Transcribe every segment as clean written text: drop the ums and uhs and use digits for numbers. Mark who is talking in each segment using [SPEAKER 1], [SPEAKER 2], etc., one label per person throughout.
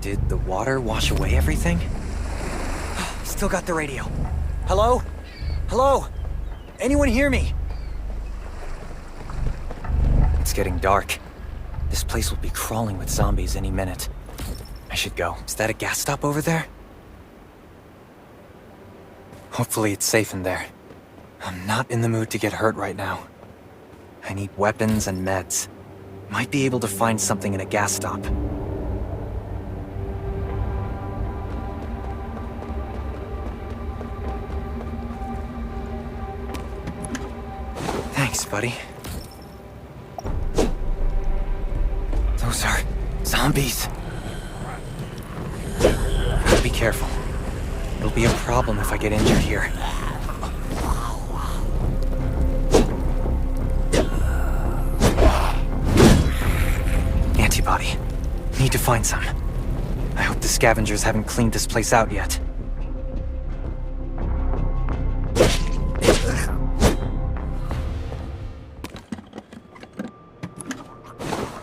[SPEAKER 1] Did the water wash away everything? Still got the radio. Hello? Hello? Anyone hear me? It's getting dark. This place will be crawling with zombies any minute. I should go. Is that a gas stop over there? Hopefully it's safe in there. I'm not in the mood to get hurt right now. I need weapons and meds. Might be able to find something in a gas stop. Thanks, buddy. Those are zombies. Be careful. It'll be a problem if I get injured here. Antibody. Need to find some. I hope the scavengers haven't cleaned this place out yet.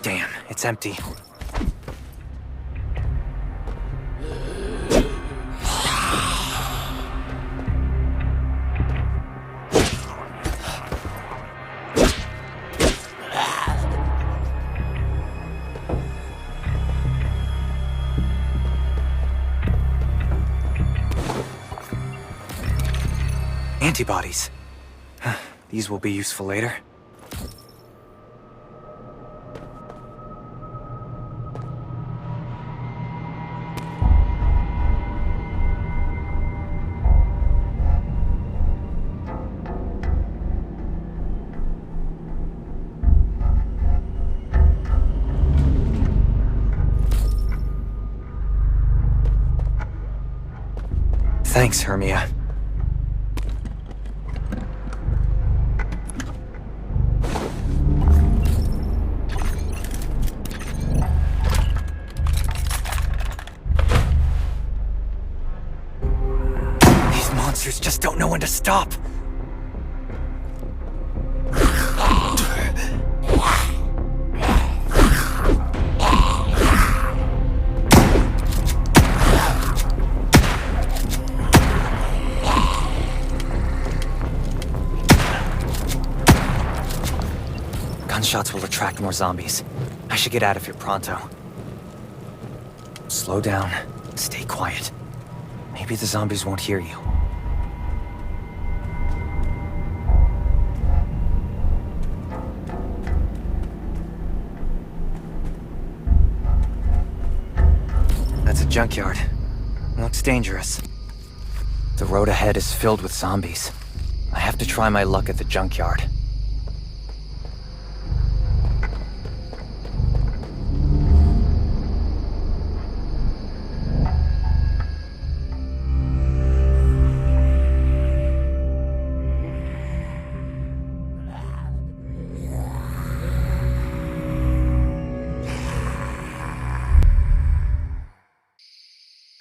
[SPEAKER 1] Damn, it's empty. Antibodies. These will be useful later. Thanks, Hermia. These monsters just don't know when to stop. Gunshots will attract more zombies. I should get out of here pronto. Slow down. Stay quiet. Maybe the zombies won't hear you. That's a junkyard. Looks dangerous. The road ahead is filled with zombies. I have to try my luck at the junkyard.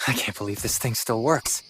[SPEAKER 1] I can't believe this thing still works.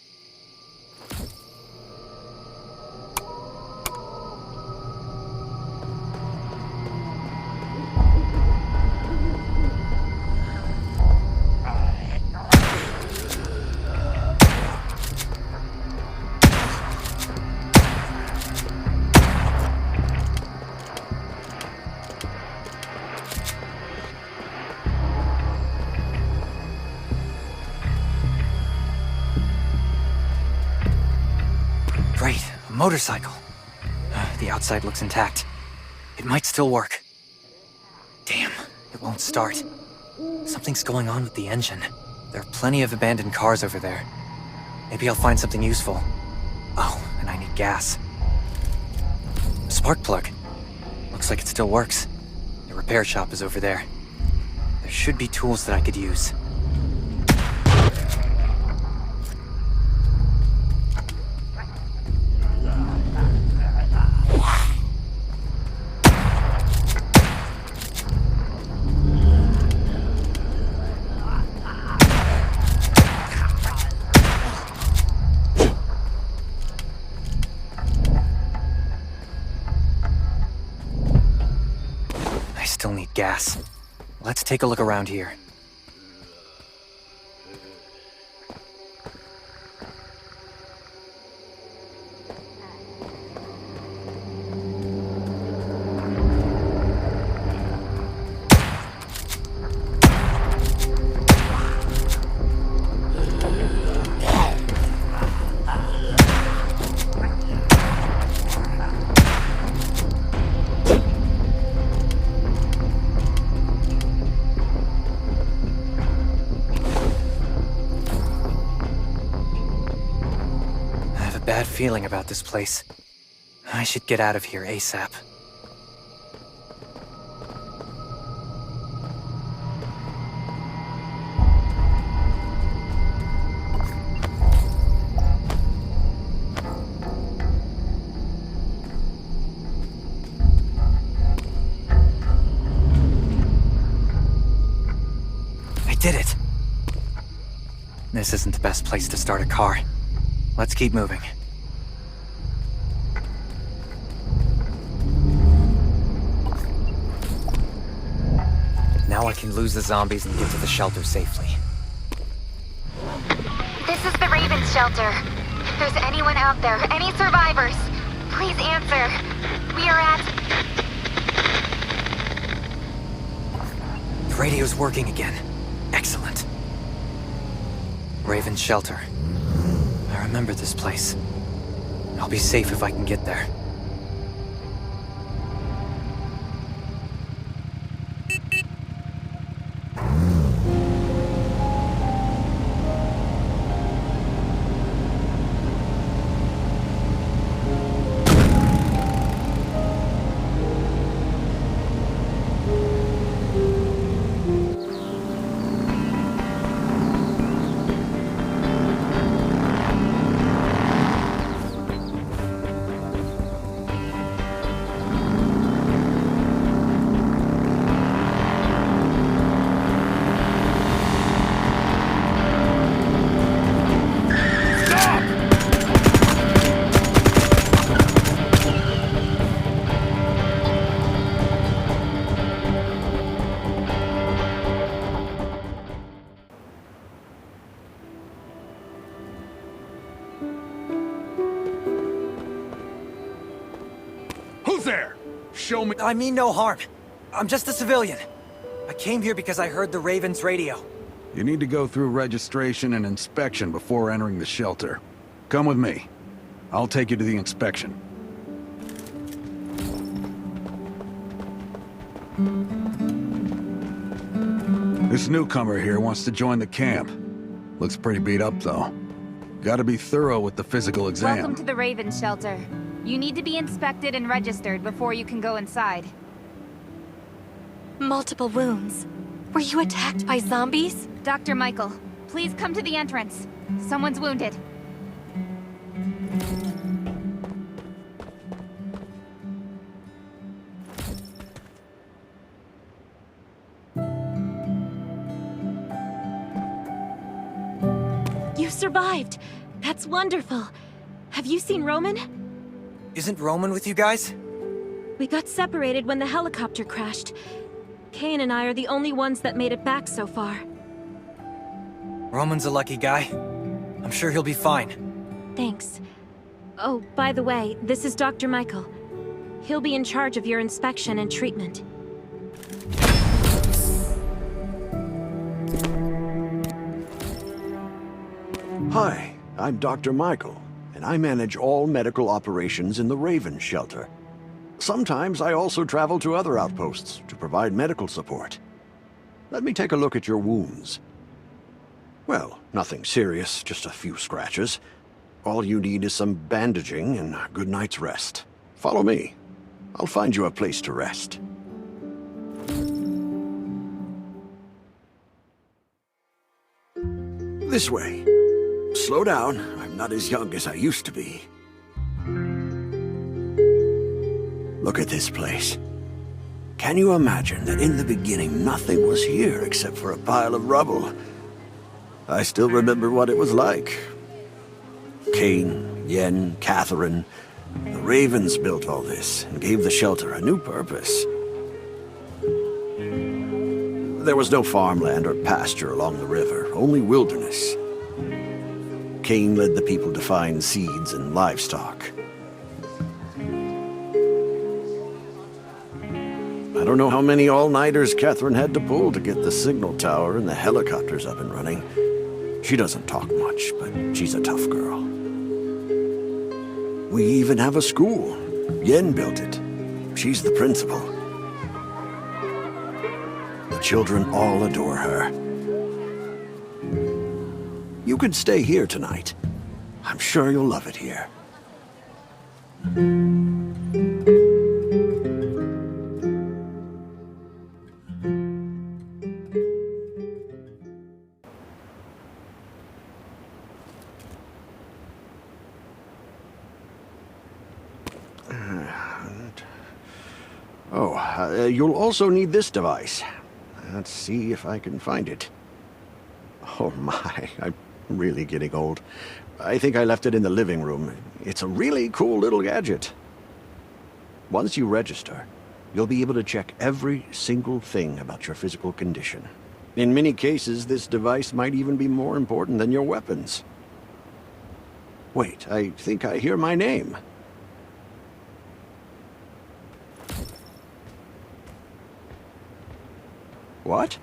[SPEAKER 1] Great, a motorcycle. The outside looks intact. It might still work. Damn, it won't start. Something's going on with the engine. There are plenty of abandoned cars over there. Maybe I'll find something useful. Oh, and I need gas. Spark plug. Looks like it still works. The repair shop is over there. There should be tools that I could use. Still need gas. Let's take a look around here. Bad feeling about this place. I should get out of here ASAP. I did it! This isn't the best place to start a car. Let's keep moving. Now I can lose the zombies and get to the shelter safely.
[SPEAKER 2] This is the Raven's shelter. If there's anyone out there, any survivors, please answer. We are at...
[SPEAKER 1] The radio's working again. Excellent. Raven's shelter. I remember this place. I'll be safe if I can get there.
[SPEAKER 3] Show me.
[SPEAKER 1] I mean no harm. I'm just a civilian. I came here because I heard the Raven's radio.
[SPEAKER 3] You need to go through registration and inspection before entering the shelter. Come with me. I'll take you to the inspection. This newcomer here wants to join the camp. Looks pretty beat up, though. Gotta be thorough with the physical exam.
[SPEAKER 2] Welcome to the Raven shelter. You need to be inspected and registered before you can go inside.
[SPEAKER 4] Multiple wounds. Were you attacked by zombies?
[SPEAKER 2] Dr. Michael, please come to the entrance. Someone's wounded.
[SPEAKER 4] You survived. That's wonderful. Have you seen Roman?
[SPEAKER 1] Isn't Roman with you guys?
[SPEAKER 4] We got separated when the helicopter crashed. Kane and I are the only ones that made it back so far.
[SPEAKER 1] Roman's a lucky guy. I'm sure he'll be fine.
[SPEAKER 4] Thanks. Oh, by the way, this is Dr. Michael. He'll be in charge of your inspection and treatment.
[SPEAKER 5] Hi, I'm Dr. Michael, and I manage all medical operations in the Raven shelter. Sometimes I also travel to other outposts to provide medical support. Let me take a look at your wounds. Well, nothing serious, just a few scratches. All you need is some bandaging and a good night's rest. Follow me. I'll find you a place to rest. This way. Slow down. I'm not as young as I used to be. Look at this place. Can you imagine that in the beginning nothing was here except for a pile of rubble? I still remember what it was like. Kane, Yen, Catherine, the Ravens built all this and gave the shelter a new purpose. There was no farmland or pasture along the river, only wilderness. Kane led the people to find seeds and livestock. I don't know how many all-nighters Catherine had to pull to get the signal tower and the helicopters up and running. She doesn't talk much, but she's a tough girl. We even have a school. Yen built it. She's the principal. The children all adore her. You can stay here tonight. I'm sure you'll love it here. You'll also need this device. Let's see if I can find it. Oh my, I'm really getting old. I think I left it in the living room. It's a really cool little gadget. Once you register, you'll be able to check every single thing about your physical condition. In many cases, this device might even be more important than your weapons. Wait, I think I hear my name. What?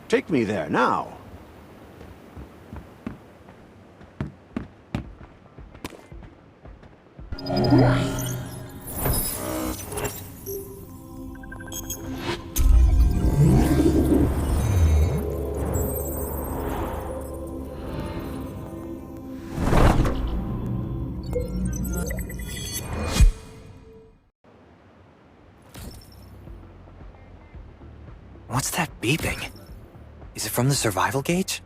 [SPEAKER 5] Take me there, now.
[SPEAKER 1] What's that beeping? Is it from the survival gauge?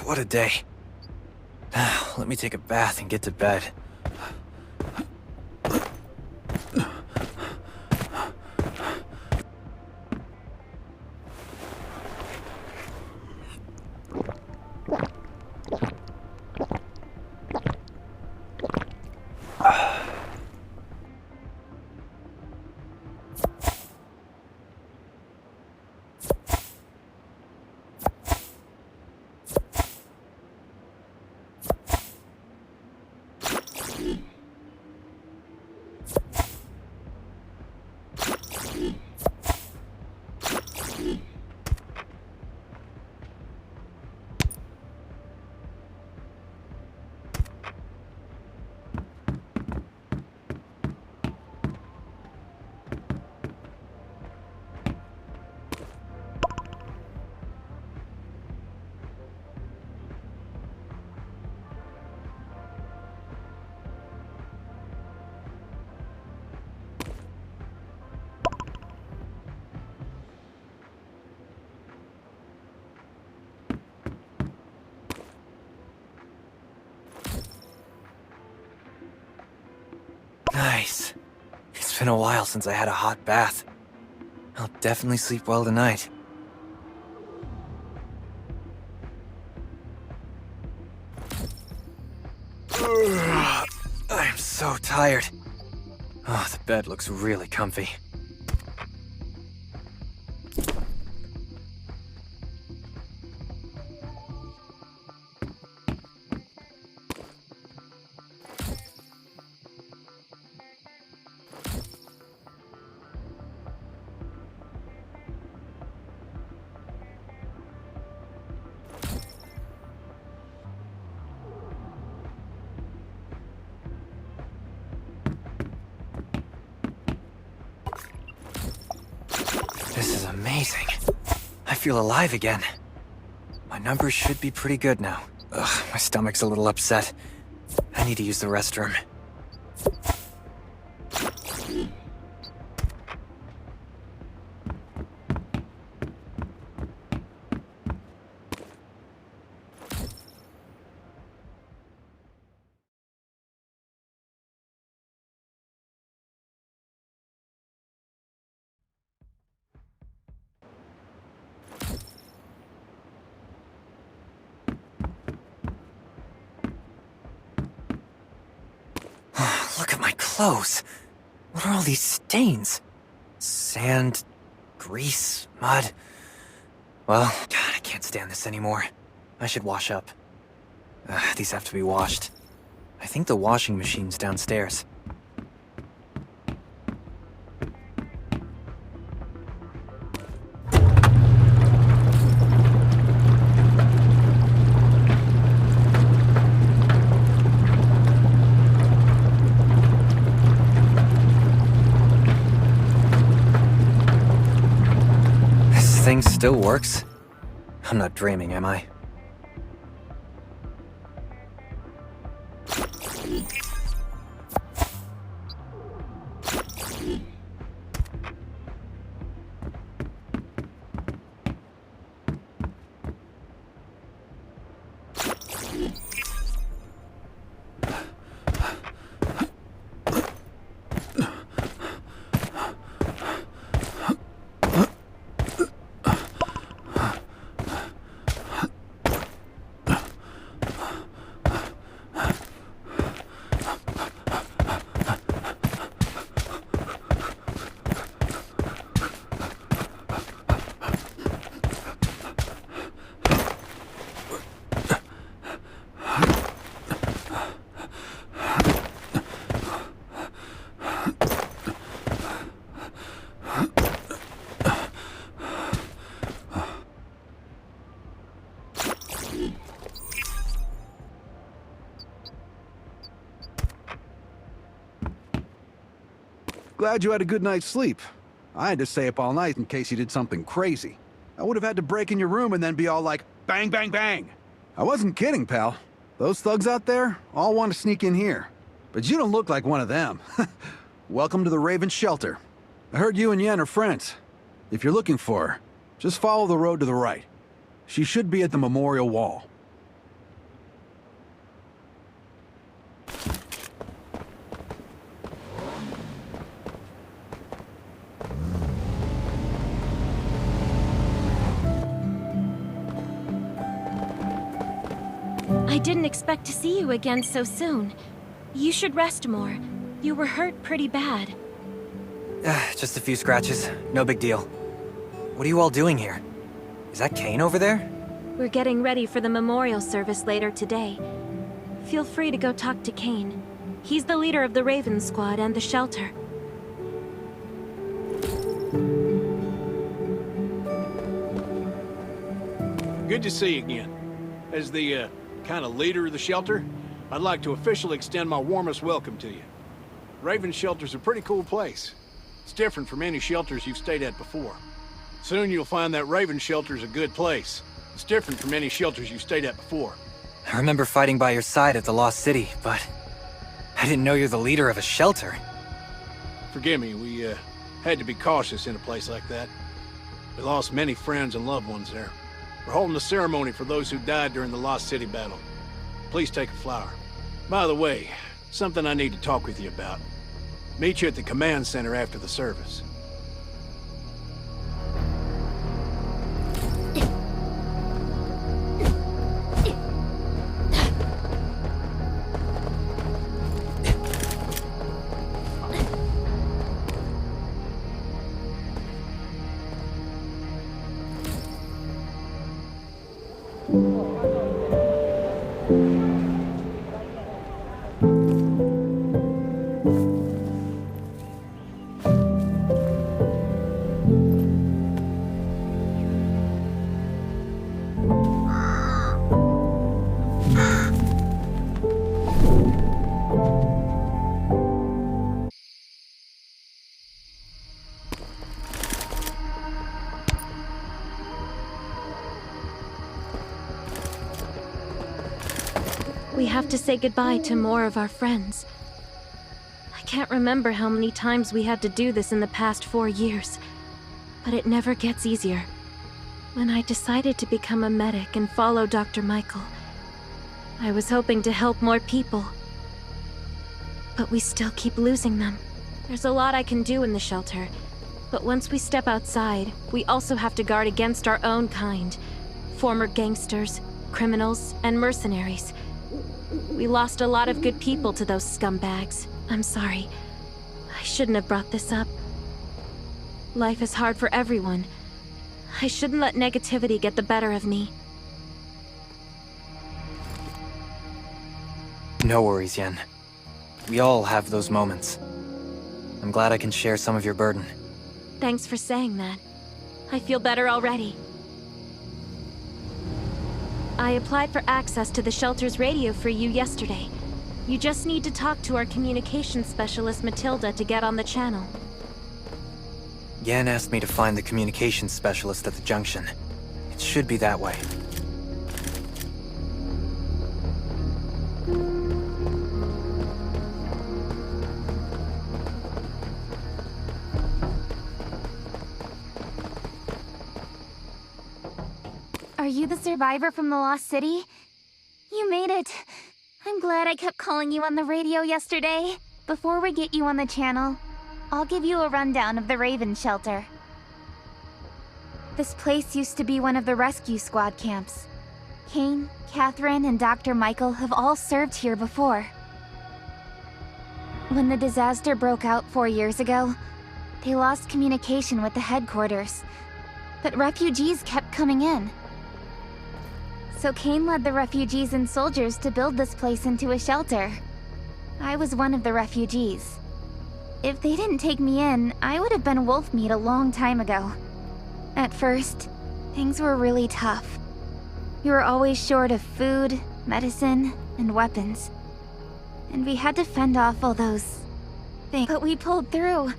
[SPEAKER 1] What a day. Let me take a bath and get to bed. Nice. It's been a while since I had a hot bath. I'll definitely sleep well tonight. I'm so tired. Oh, the bed looks really comfy. This is amazing. I feel alive again. My numbers should be pretty good now. Ugh, my stomach's a little upset. I need to use the restroom. Look at my clothes. What are all these stains? Sand, grease, mud. Well, God, I can't stand this anymore. I should wash up. These have to be washed. I think the washing machine's downstairs. Thing still works? I'm not dreaming, am I?
[SPEAKER 3] Glad you had a good night's sleep. I had to stay up all night in case you did something crazy. I would have had to break in your room and then be all like, bang, bang, bang. I wasn't kidding, pal. Those thugs out there all want to sneak in here. But you don't look like one of them. Welcome to the Raven Shelter. I heard you and Yen are friends. If you're looking for her, just follow the road to the right. She should be at the memorial wall.
[SPEAKER 4] I didn't expect to see you again so soon. You should rest more. You were hurt pretty bad.
[SPEAKER 1] Just a few scratches. No big deal. What are you all doing here? Is that Kane over there?
[SPEAKER 4] We're getting ready for the memorial service later today. Feel free to go talk to Kane. He's the leader of the Raven Squad and the shelter.
[SPEAKER 6] Good to see you again. As the, kind of leader of the shelter, I'd like to officially extend my warmest welcome to you. Raven Shelter's a pretty cool place. It's different from any shelters you've stayed at before. Soon you'll find that Raven Shelter's a good place. It's different from any shelters you've stayed at before.
[SPEAKER 1] I remember fighting by your side at the Lost City, but I didn't know you're the leader of a shelter.
[SPEAKER 6] Forgive me, we, had to be cautious in a place like that. We lost many friends and loved ones there. We're holding a ceremony for those who died during the Lost City battle. Please take a flower. By the way, something I need to talk with you about. Meet you at the command center after the service.
[SPEAKER 4] We have to say goodbye to more of our friends. I can't remember how many times we had to do this in the past 4 years, but it never gets easier. When I decided to become a medic and follow Dr. Michael, I was hoping to help more people. But we still keep losing them. There's a lot I can do in the shelter, but once we step outside, we also have to guard against our own kind. Former gangsters, criminals, and mercenaries. We lost a lot of good people to those scumbags. I'm sorry. I shouldn't have brought this up. Life is hard for everyone. I shouldn't let negativity get the better of me.
[SPEAKER 1] No worries, Yen. We all have those moments. I'm glad I can share some of your burden.
[SPEAKER 4] Thanks for saying that. I feel better already. I applied for access to the shelter's radio for you yesterday. You just need to talk to our communications specialist Matilda to get on the channel.
[SPEAKER 1] Yan asked me to find the communications specialist at the junction. It should be that way.
[SPEAKER 2] Are you the survivor from the Lost City? You made it. I'm glad I kept calling you on the radio yesterday. Before we get you on the channel, I'll give you a rundown of the Raven shelter. This place used to be one of the rescue squad camps. Kane, Catherine, and Dr. Michael have all served here before. When the disaster broke out 4 years ago, they lost communication with the headquarters. But refugees kept coming in. So Kane led the refugees and soldiers to build this place into a shelter. I was one of the refugees. If they didn't take me in, I would have been wolf meat a long time ago. At first, things were really tough. We were always short of food, medicine, and weapons. And we had to fend off all those things. But we pulled through.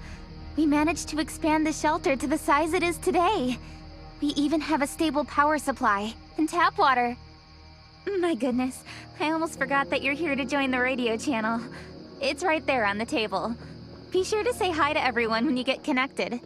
[SPEAKER 2] We managed to expand the shelter to the size it is today. We even have a stable power supply and tap water. My goodness, I almost forgot that you're here to join the radio channel. It's right there on the table. Be sure to say hi to everyone when you get connected.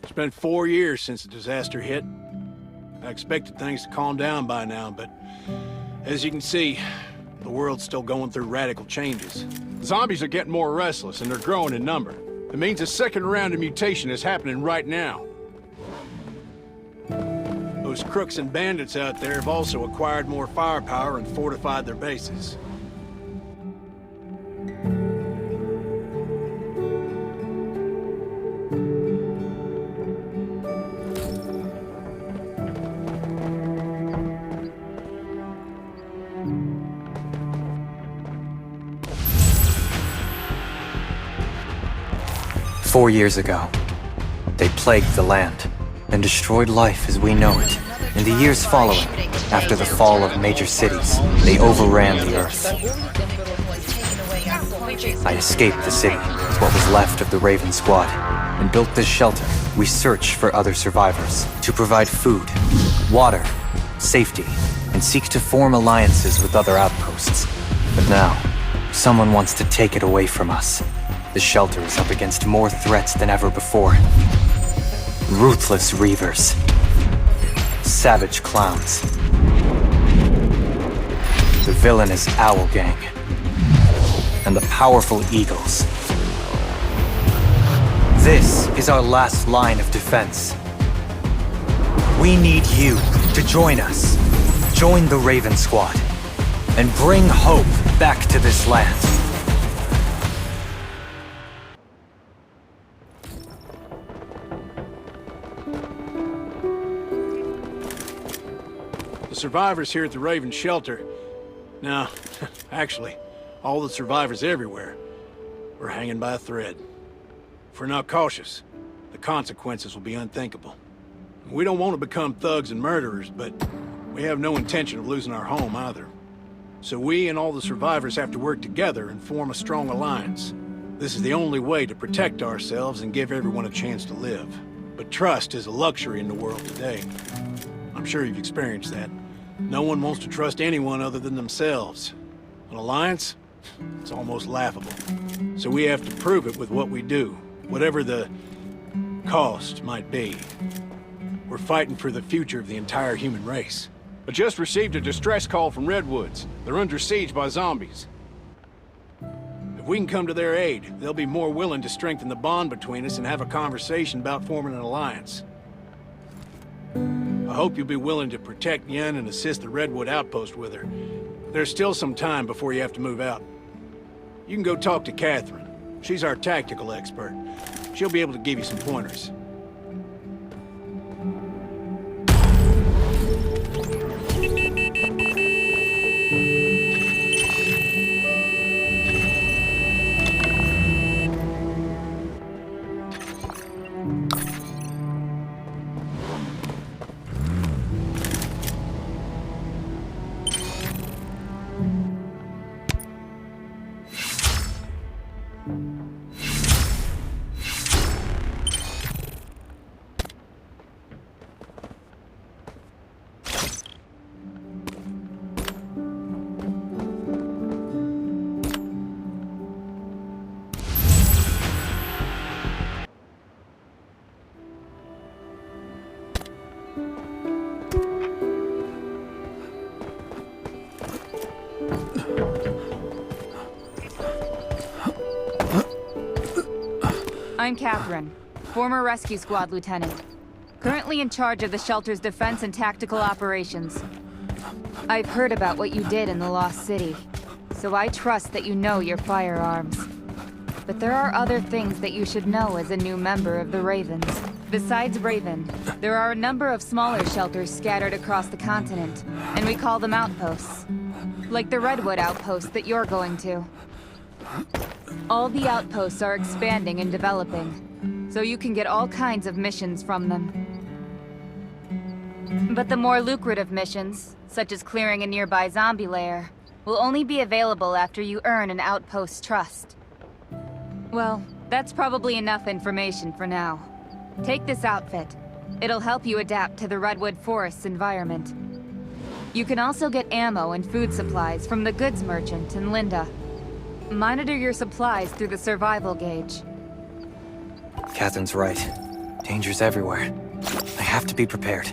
[SPEAKER 6] It's been 4 years since the disaster hit. I expected things to calm down by now, but as you can see, the world's still going through radical changes. Zombies are getting more restless and they're growing in number. It means a second round of mutation is happening right now. Those crooks and bandits out there have also acquired more firepower and fortified their bases.
[SPEAKER 1] "4 years ago, they plagued the land and destroyed life as we know it. In the years following, after the fall of major cities, they overran the earth. I escaped the city with what was left of the Raven Squad and built this shelter. We search for other survivors to provide food, water, safety, and seek to form alliances with other outposts. But now, someone wants to take it away from us. The shelter is up against more threats than ever before. Ruthless reavers. Savage clowns. The villainous Owl Gang. And the powerful eagles. This is our last line of defense. We need you to join us. Join the Raven Squad. And bring hope back to this land.
[SPEAKER 6] The survivors here at the Raven Shelter... No, actually, all the survivors everywhere. We're hanging by a thread. If we're not cautious, the consequences will be unthinkable. We don't want to become thugs and murderers, but we have no intention of losing our home either. So we and all the survivors have to work together and form a strong alliance. This is the only way to protect ourselves and give everyone a chance to live. But trust is a luxury in the world today. I'm sure you've experienced that. No one wants to trust anyone other than themselves. An alliance? It's almost laughable. So we have to prove it with what we do, whatever the cost might be. We're fighting for the future of the entire human race. I just received a distress call from Redwoods. They're under siege by zombies. If we can come to their aid, they'll be more willing to strengthen the bond between us and have a conversation about forming an alliance. I hope you'll be willing to protect Yen and assist the Redwood outpost with her. There's still some time before you have to move out. You can go talk to Catherine. She's our tactical expert. She'll be able to give you some pointers.
[SPEAKER 7] I'm Catherine, former rescue squad lieutenant. Currently in charge of the shelter's defense and tactical operations. I've heard about what you did in the Lost City, so I trust that you know your firearms. But there are other things that you should know as a new member of the Ravens. Besides Raven, there are a number of smaller shelters scattered across the continent, and we call them outposts. Like the Redwood outpost that you're going to. All the outposts are expanding and developing, so you can get all kinds of missions from them. But the more lucrative missions, such as clearing a nearby zombie lair, will only be available after you earn an outpost's trust. Well, that's probably enough information for now. Take this outfit. It'll help you adapt to the Redwood Forest's environment. You can also get ammo and food supplies from the goods merchant in Linda. Monitor your supplies through the survival gauge.
[SPEAKER 1] Catherine's right. Danger's everywhere. I have to be prepared.